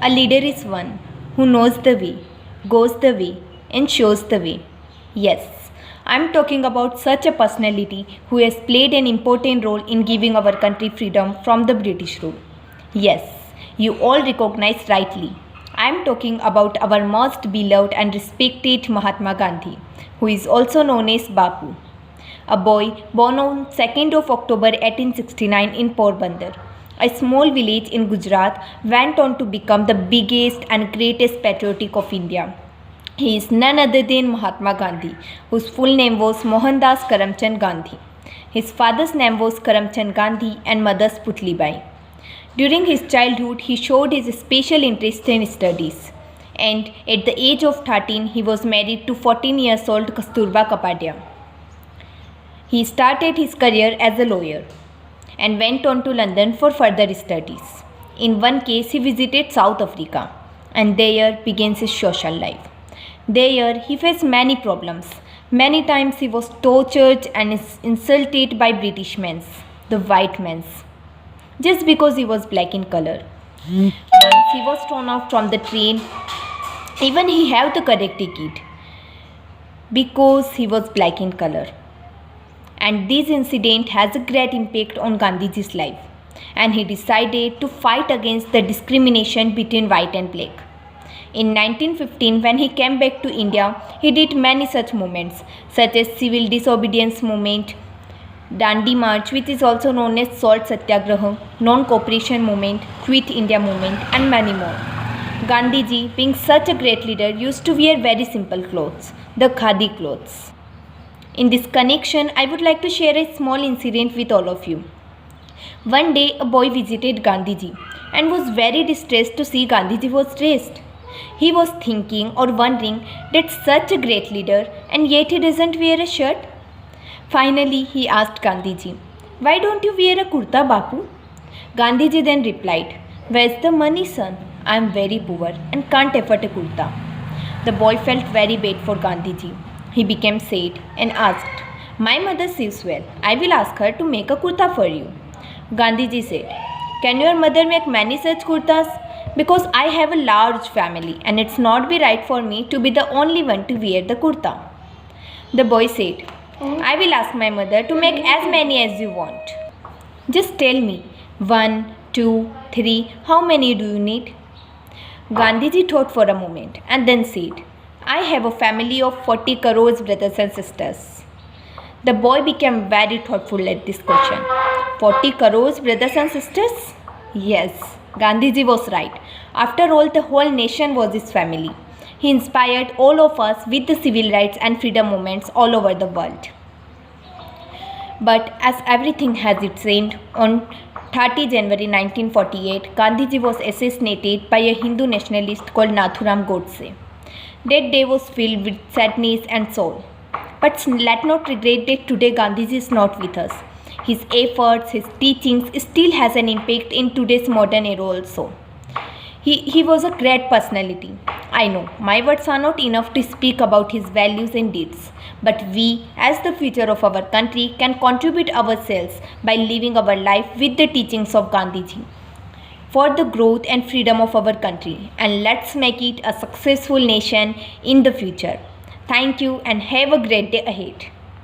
A leader is one who knows the way, goes the way, and shows the way. Yes, I'm talking about such a personality who has played an important role in giving our country freedom from the British rule. Yes, you all recognize rightly. I'm talking about our most beloved and respected Mahatma Gandhi, who is also known as Bapu. A boy born on 2nd of October 1869 in Porbandar, a small village in Gujarat, went on to become the biggest and greatest patriotic of India. He is none other than Mahatma Gandhi, whose full name was Mohandas Karamchand Gandhi. His father's name was Karamchand Gandhi and mother's Putlibai. During his childhood, he showed his special interest in studies, and at the age of 13, he was married to 14 years old Kasturba Kapadia. He started his career as a lawyer and went on to London for further studies. In one case, he visited South Africa, and there began his social life. There, he faced many problems. Many times, he was tortured and insulted by British men, the white men, just because he was black in color. Once he was thrown out from the train, even he had the correct ticket because he was black in color. And this incident has a great impact on Gandhiji's life, and he decided to fight against the discrimination between white and black. In 1915, when he came back to India, he did many such movements, such as Civil Disobedience Movement, Dandi March, which is also known as Salt Satyagraha, Non-Cooperation Movement, Quit India Movement, and many more. Gandhiji, being such a great leader, used to wear very simple clothes, the khadi clothes. In this connection, I would like to share a small incident with all of you. One day, a boy visited Gandhiji and was very distressed to see Gandhiji was dressed. He was thinking or wondering that such a great leader and yet he doesn't wear a shirt. Finally, he asked Gandhiji, "Why don't you wear a kurta, Bapu?" Gandhiji then replied, "Where's the money, son? I am very poor and can't afford a kurta." The boy felt very bad for Gandhiji. He became sad and asked, "My mother sews well. I will ask her to make a kurta for you." Gandhiji said, "Can your mother make many such kurtas? Because I have a large family and it's not be right for me to be the only one to wear the kurta." The boy said, "I will ask my mother to make as many as you want. Just tell me, 1, 2, 3, how many do you need?" Gandhiji thought for a moment and then said, "I have a family of 40 crores brothers and sisters." The boy became very thoughtful at this question. 40 crores brothers and sisters? Yes, Gandhiji was right. After all, the whole nation was his family. He inspired all of us with the civil rights and freedom movements all over the world. But as everything has its end, on 30 January 1948, Gandhiji was assassinated by a Hindu nationalist called Nathuram Godse. That day was filled with sadness and sorrow. But let not regret that today Gandhiji is not with us. His efforts, his teachings still has an impact in today's modern era also. He was a great personality. I know, my words are not enough to speak about his values and deeds. But we, as the future of our country, can contribute ourselves by living our life with the teachings of Gandhiji for the growth and freedom of our country. And let's make it a successful nation in the future. Thank you and have a great day ahead.